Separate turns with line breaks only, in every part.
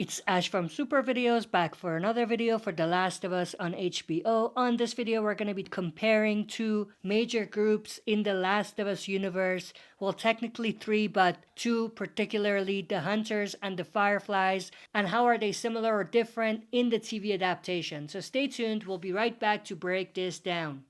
It's Ash from Super Videos, back for another video for The Last of Us on HBO. On this video, we're going to be comparing two major groups in The Last of Us universe. Well, technically three, but two particularly, the Hunters and the Fireflies, and how are they similar or different in the TV adaptation. So stay tuned, we'll be right back to break this down.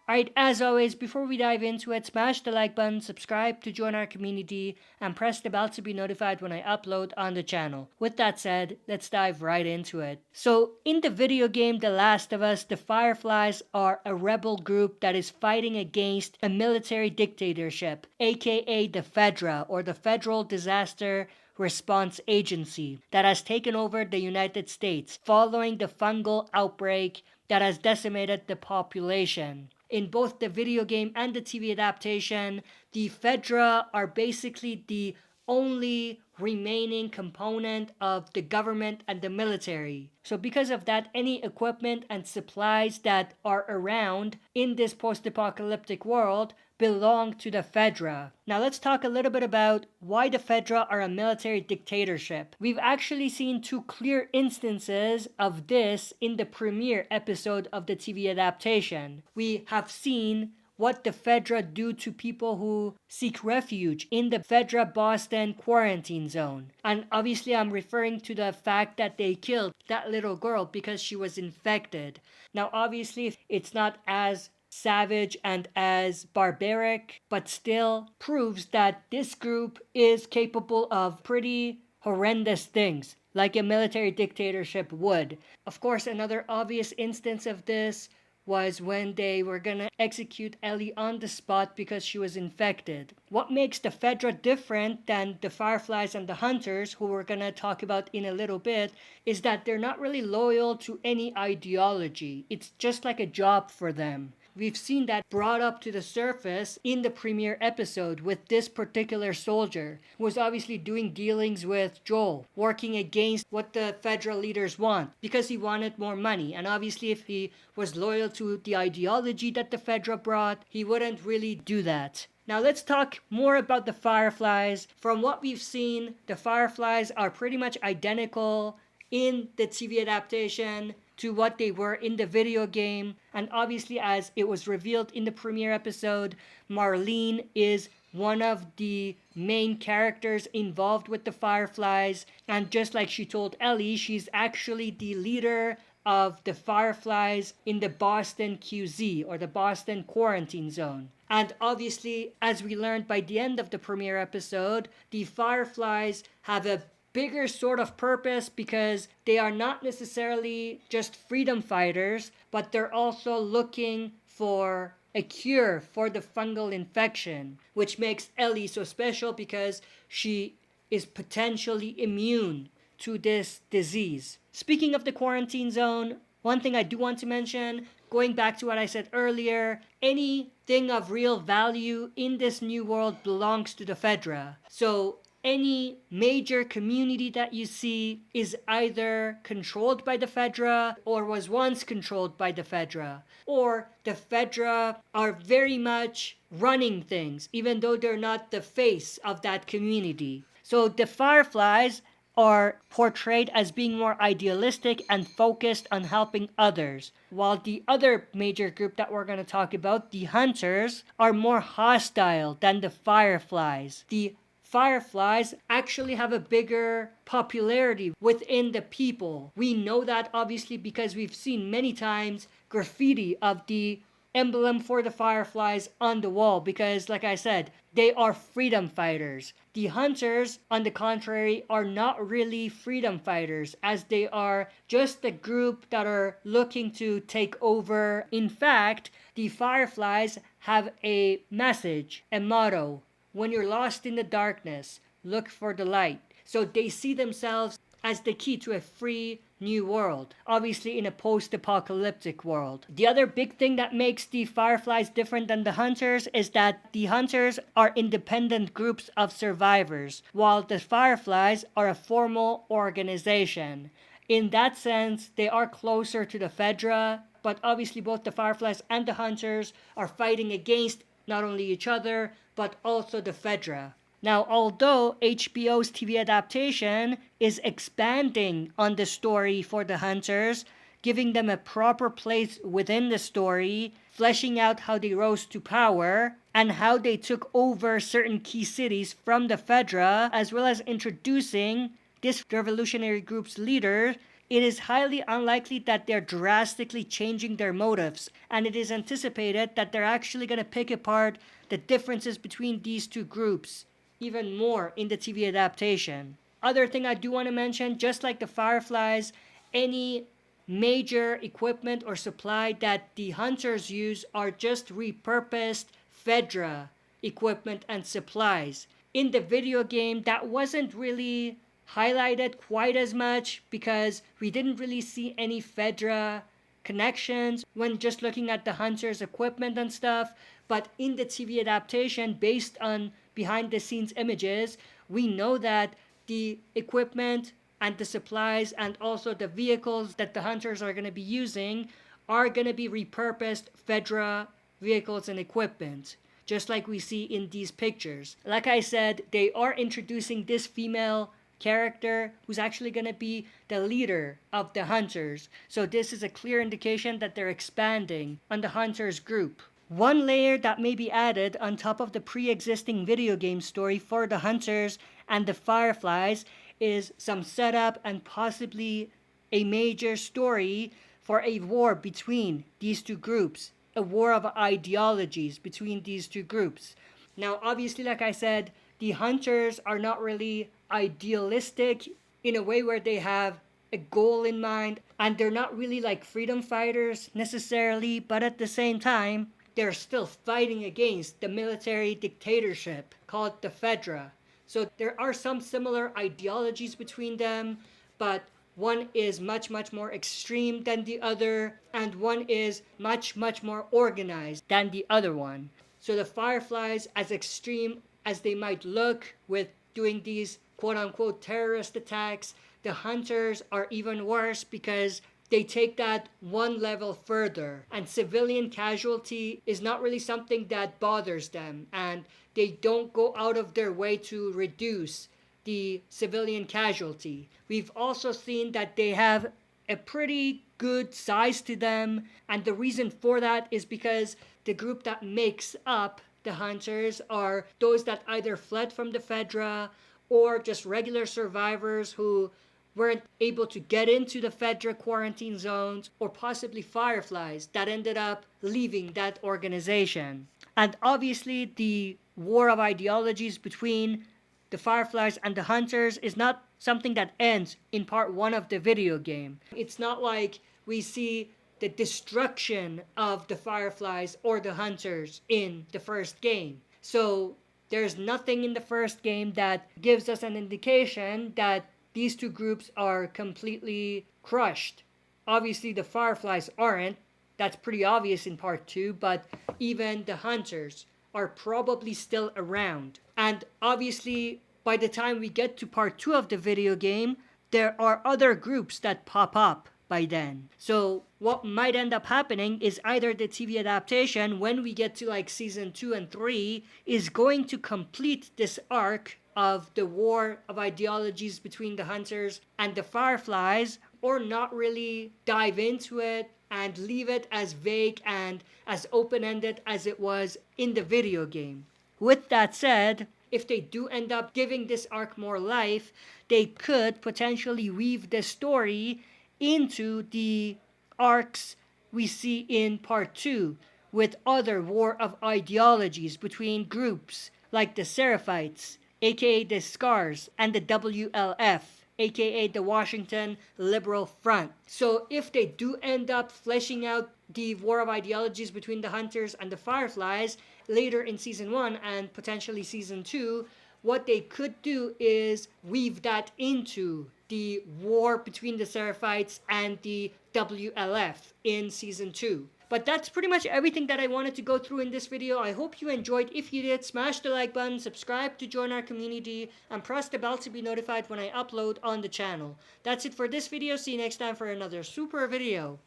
Alright, as always, before we dive into it, smash the like button, subscribe to join our community, and press the bell to be notified when I upload on the channel. With that said, let's dive right into it. So, in the video game The Last of Us, the Fireflies are a rebel group that is fighting against a military dictatorship, aka the FEDRA, or the Federal Disaster Response Agency, that has taken over the United States following the fungal outbreak that has decimated the population. In both the video game and the TV adaptation, the FEDRA are basically the only remaining component of the government and the military. So because of that, any equipment and supplies that are around in this post-apocalyptic world belong to the FEDRA. Now let's talk a little bit about why the FEDRA are a military dictatorship. We've actually seen two clear instances of this in the premiere episode of the TV adaptation. We have seen what the FEDRA do to people who seek refuge in the FEDRA Boston quarantine zone. And obviously I'm referring to the fact that they killed that little girl because she was infected. Now obviously it's not as savage and as barbaric, but still proves that this group is capable of pretty horrendous things, like a military dictatorship would. Of course, another obvious instance of this was when they were gonna execute Ellie on the spot because she was infected. What makes the FEDRA different than the Fireflies and the Hunters, who we're gonna talk about in a little bit, is that they're not really loyal to any ideology. It's just like a job for them. We've seen that brought up to the surface in the premiere episode with this particular soldier, who was obviously doing dealings with Joel, working against what the federal leaders want because he wanted more money. And obviously if he was loyal to the ideology that the FEDRA brought, he wouldn't really do that. Now let's talk more about the Fireflies. From what we've seen, the Fireflies are pretty much identical in the TV adaptation to what they were in the video game. And obviously, as it was revealed in the premiere episode, Marlene is one of the main characters involved with the Fireflies. And just like she told Ellie, she's actually the leader of the Fireflies in the Boston QZ, or the Boston quarantine zone. And obviously, as we learned by the end of the premiere episode, the Fireflies have a bigger sort of purpose because they are not necessarily just freedom fighters, but they're also looking for a cure for the fungal infection, which makes Ellie so special because she is potentially immune to this disease. Speaking of the quarantine zone, one thing I do want to mention, going back to what I said earlier, anything of real value in this new world belongs to the FEDRA. So any major community that you see is either controlled by the FEDRA or was once controlled by the FEDRA. Or the FEDRA are very much running things, even though they're not the face of that community. So the Fireflies are portrayed as being more idealistic and focused on helping others, while the other major group that we're going to talk about, the Hunters, are more hostile than the Fireflies. The Fireflies actually have a bigger popularity within the people. We know that obviously because we've seen many times graffiti of the emblem for the Fireflies on the wall because, like I said, they are freedom fighters. The Hunters, on the contrary, are not really freedom fighters, as they are just a group that are looking to take over. In fact, the Fireflies have a message, a motto: when you're lost in the darkness, look for the light. So they see themselves as the key to a free new world, obviously in a post-apocalyptic world. The other big thing that makes the Fireflies different than the Hunters is that the Hunters are independent groups of survivors, while the Fireflies are a formal organization. in that sense, they are closer to the FEDRA, but obviously both the Fireflies and the Hunters are fighting against not only each other, but also the FEDRA. Now, although HBO's TV adaptation is expanding on the story for the Hunters, giving them a proper place within the story, fleshing out how they rose to power, and how they took over certain key cities from the FEDRA, as well as introducing this revolutionary group's leader, it is highly unlikely that they're drastically changing their motives, and it is anticipated that they're actually going to pick apart the differences between these two groups even more in the TV adaptation. Other thing I do want to mention, just like the Fireflies, any major equipment or supply that the Hunters use are just repurposed FEDRA equipment and supplies. In the video game, that wasn't really highlighted quite as much because we didn't really see any FEDRA connections when just looking at the Hunters equipment and stuff. But in the TV adaptation, based on behind the scenes images, we know that the equipment and the supplies and also the vehicles that the Hunters are going to be using are going to be repurposed FEDRA vehicles and equipment, just like we see in these pictures. Like I said, they are introducing this female character who's actually going to be the leader of the Hunters. So this is a clear indication that they're expanding on the Hunters group. One layer that may be added on top of the pre-existing video game story for the Hunters and the Fireflies is some setup and possibly a major story for a war between these two groups, a war of ideologies between these two groups. Now, obviously, like I said, the Hunters are not really idealistic in a way where they have a goal in mind, and they're not really like freedom fighters necessarily, but at the same time, they're still fighting against the military dictatorship called the FEDRA. So there are some similar ideologies between them, but one is much more extreme than the other, and one is much more organized than the other one. So the Fireflies, as extreme as they might look with doing these quote-unquote terrorist attacks, the Hunters are even worse because they take that one level further, and civilian casualty is not really something that bothers them, and they don't go out of their way to reduce the civilian casualty. We've also seen that they have a pretty good size to them, and the reason for that is because the group that makes up the Hunters are those that either fled from the FEDRA or just regular survivors who weren't able to get into the FEDRA quarantine zones, or possibly Fireflies that ended up leaving that organization. And obviously the war of ideologies between the Fireflies and the Hunters is not something that ends in part 1 of the video game. It's not like we see the destruction of the Fireflies or the Hunters in the first game. So there's nothing in the first game that gives us an indication that these two groups are completely crushed. Obviously, the Fireflies aren't. That's pretty obvious in part 2, but even the Hunters are probably still around. And obviously, by the time we get to part 2 of the video game, there are other groups that pop up by then. So what might end up happening is either the TV adaptation, when we get to like season 2 and 3, is going to complete this arc of the war of ideologies between the Hunters and the Fireflies, or not really dive into it and leave it as vague and as open-ended as it was in the video game. With that said, if they do end up giving this arc more life, they could potentially weave the story into the arcs we see in part 2 with other war of ideologies between groups like the Seraphites, aka the Scars, and the WLF, aka the Washington Liberal Front. So if they do end up fleshing out the war of ideologies between the Hunters and the Fireflies later in season 1 and potentially season 2, what they could do is weave that into the war between the Seraphites and the WLF in season 2. But that's pretty much everything that I wanted to go through in this video. I hope you enjoyed. If you did, smash the like button, subscribe to join our community, and press the bell to be notified when I upload on the channel. That's it for this video. See you next time for another super video.